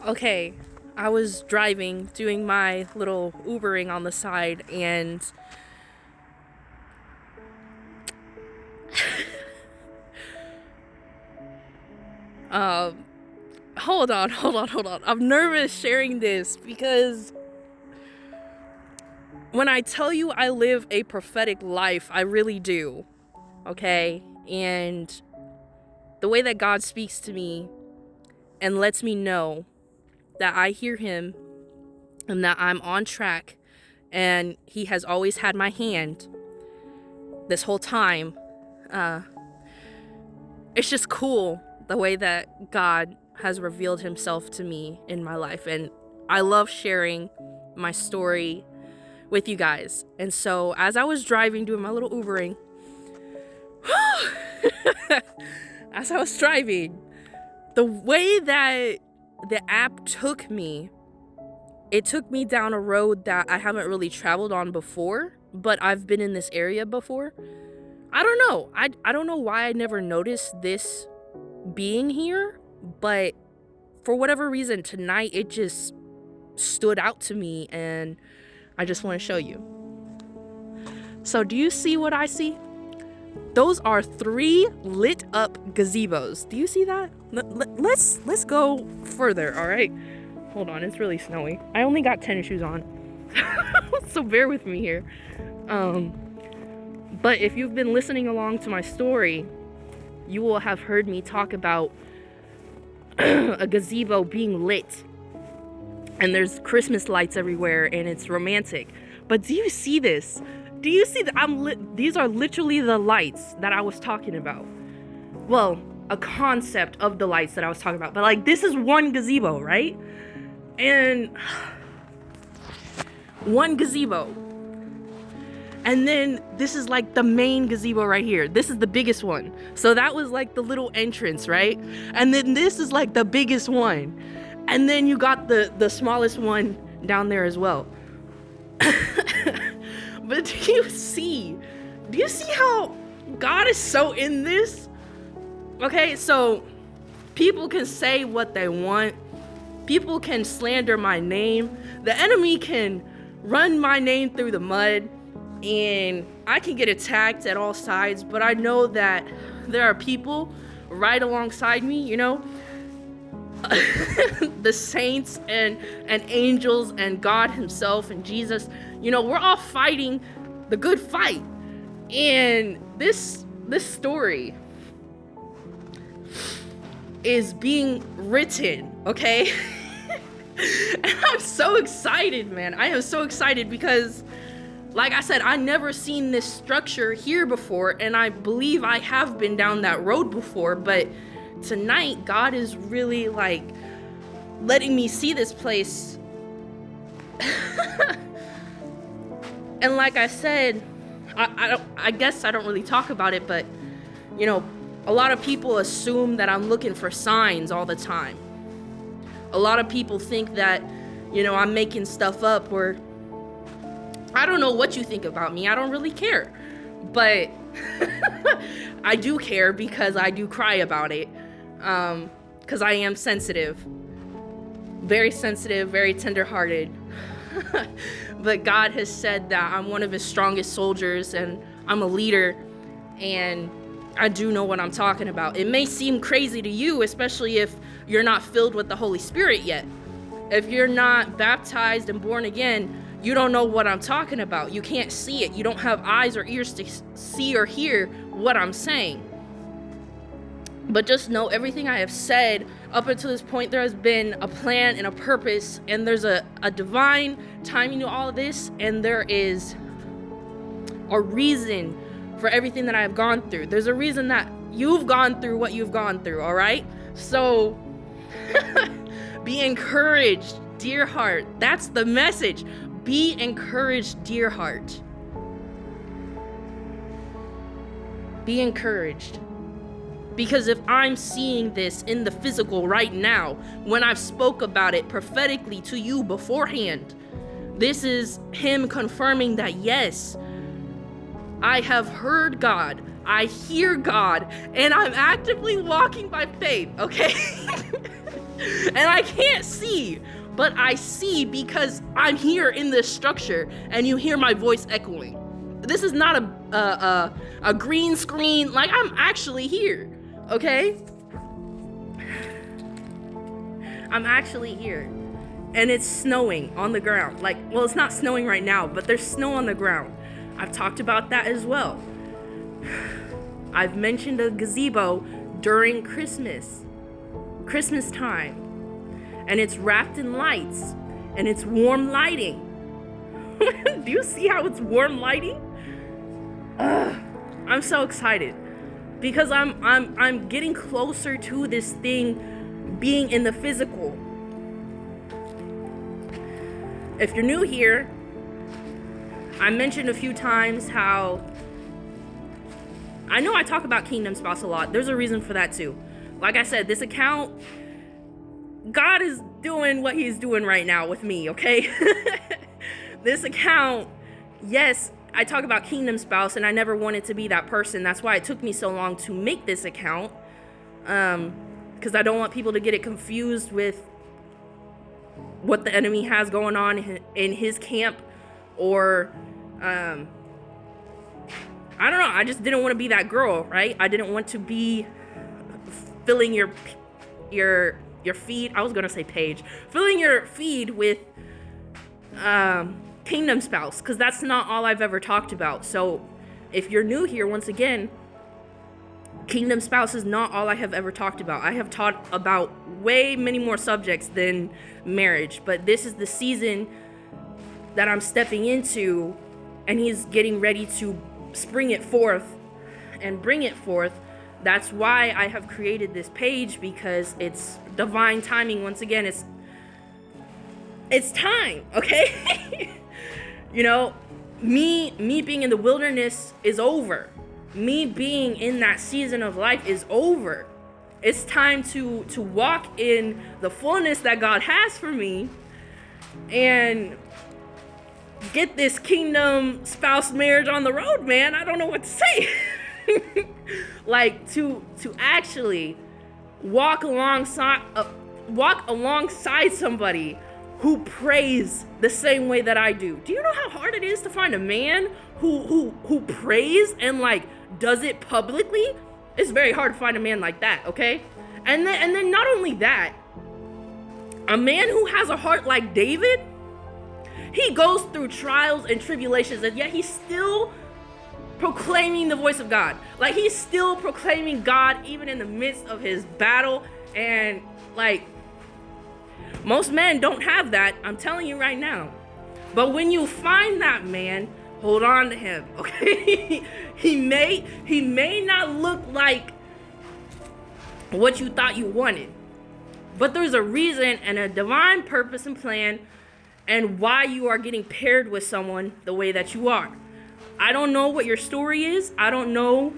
Okay, I was driving, doing my little Ubering on the side, and hold on. I'm nervous sharing this because when I tell you I live a prophetic life, I really do. Okay? And the way that God speaks to me and lets me know that I hear him and that I'm on track and he has always had my hand this whole time. It's just cool the way that God has revealed himself to me in my life, and I love sharing my story with you guys. And so as I was driving, doing my little Ubering, as I was driving, the way that the app took me, it took me down a road that I haven't really traveled on before, but I've been in this area before. I don't know. I don't know why I never noticed this being here, but for whatever reason tonight it just stood out to me, and I just want to show you. So do you see what I see? Those are 3 lit up gazebos. Do you see that? Let's go further, all right? Hold on, it's really snowy. I only got tennis shoes on. So bear with me here. But if you've been listening along to my story, you will have heard me talk about a gazebo being lit. And there's Christmas lights everywhere and it's romantic. But do you see this? Do you see that these are literally the lights that I was talking about. Well, a concept of the lights that I was talking about. But like, this is one gazebo, right? And one gazebo. And then this is like the main gazebo right here. This is the biggest one. So that was like the little entrance, right? And then this is like the biggest one. And then you got the smallest one down there as well. But do you see how God is so in this? Okay, so people can say what they want. People can slander my name. The enemy can run my name through the mud. And I can get attacked at all sides, but I know that there are people right alongside me, you know, the saints and angels and God himself and Jesus. You know, we're all fighting the good fight. And this story is being written, okay? And I'm so excited, man. I am so excited because, like I said, I never seen this structure here before, and I believe I have been down that road before, but tonight God is really like letting me see this place. And like I said, I guess I don't really talk about it, but you know, a lot of people assume that I'm looking for signs all the time. A lot of people think that, you know, I'm making stuff up, or I don't know what you think about me. I don't really care. But I do care because I do cry about it. Because I am sensitive. Very sensitive, very tenderhearted. But God has said that I'm one of his strongest soldiers and I'm a leader. And I do know what I'm talking about. It may seem crazy to you, especially if you're not filled with the Holy Spirit yet. If you're not baptized and born again, you don't know what I'm talking about. You can't see it. You don't have eyes or ears to see or hear what I'm saying. But just know everything I have said up until this point, there has been a plan and a purpose, and there's a divine timing to all of this, and there is a reason for everything that I have gone through. There's a reason that you've gone through what you've gone through, all right? So be encouraged, dear heart. That's the message. Be encouraged, dear heart. Be encouraged. Because if I'm seeing this in the physical right now, when I've spoke about it prophetically to you beforehand, this is him confirming that, yes, I have heard God, I hear God, and I'm actively walking by faith, okay? And I can't see, but I see because I'm here in this structure and you hear my voice echoing. This is not a green screen. Like, I'm actually here, okay? I'm actually here. And it's snowing on the ground. Like, well, it's not snowing right now, but there's snow on the ground. I've talked about that as well. I've mentioned a gazebo during Christmas time. And it's wrapped in lights. And it's warm lighting. Do you see how it's warm lighting? I'm so excited. Because I'm getting closer to this thing being in the physical. If you're new here, I mentioned a few times how I know I talk about Kingdom Spouse a lot. There's a reason for that too. Like I said, this account, God is doing what he's doing right now with me, okay? This account, yes, I talk about Kingdom Spouse and I never wanted to be that person. That's why it took me so long to make this account. Because I don't want people to get it confused with what the enemy has going on in his camp, or I don't know, I just didn't want to be that girl, right? I didn't want to be filling your feed, I was gonna say page, filling your feed with Kingdom Spouse, because that's not all I've ever talked about. So if you're new here, once again, Kingdom Spouse is not all I have ever talked about. I have taught about way many more subjects than marriage, but this is the season that I'm stepping into, and he's getting ready to spring it forth and bring it forth. That's why I have created this page, because it's divine timing. Once again, it's time, okay? You know, me being in the wilderness is over. Me being in that season of life is over. It's time to walk in the fullness that God has for me and get this Kingdom Spouse marriage on the road, man. I don't know what to say. Like, to actually walk alongside somebody who prays the same way that I do. Do you know how hard it is to find a man who prays and like does it publicly? It's very hard to find a man like that, okay? And then not only that, a man who has a heart like David, he goes through trials and tribulations, and yet he's still proclaiming the voice of God. Like, he's still proclaiming God even in the midst of his battle. And like, most men don't have that, I'm telling you right now. But when you find that man, hold on to him, okay? He may not look like what you thought you wanted, but there's a reason and a divine purpose and plan and why you are getting paired with someone the way that you are. I don't know what your story is. I don't know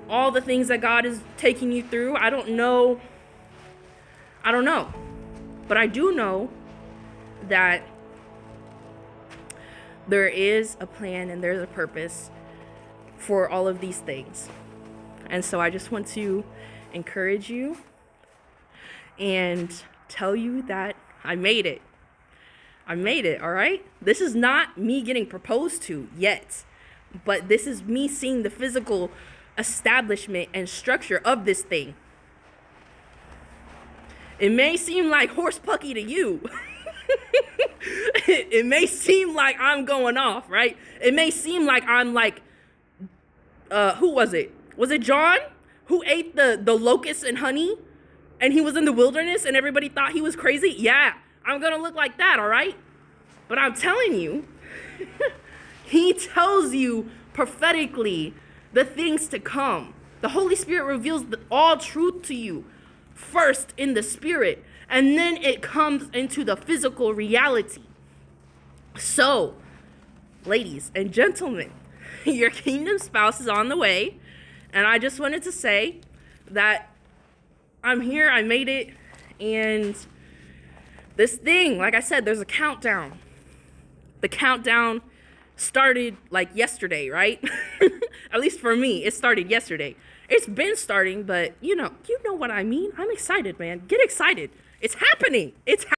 all the things that God is taking you through. I don't know. But I do know that there is a plan and there's a purpose for all of these things. And so I just want to encourage you and tell you that I made it. I made it, all right? This is not me getting proposed to yet, but this is me seeing the physical establishment and structure of this thing. It may seem like horse pucky to you. It may seem like I'm going off, right? It may seem like I'm like, who was it? Was it John who ate the locusts and honey and he was in the wilderness and everybody thought he was crazy? Yeah, I'm going to look like that, all right? But I'm telling you, he tells you prophetically the things to come. The Holy Spirit reveals all truth to you first in the spirit, and then it comes into the physical reality. So, ladies and gentlemen, your Kingdom Spouse is on the way, and I just wanted to say that I'm here, I made it, and this thing, like I said, there's a countdown. The countdown started like yesterday, right? At least for me, it started yesterday. It's been starting, but you know what I mean. I'm excited, man. Get excited. It's happening. It's happening.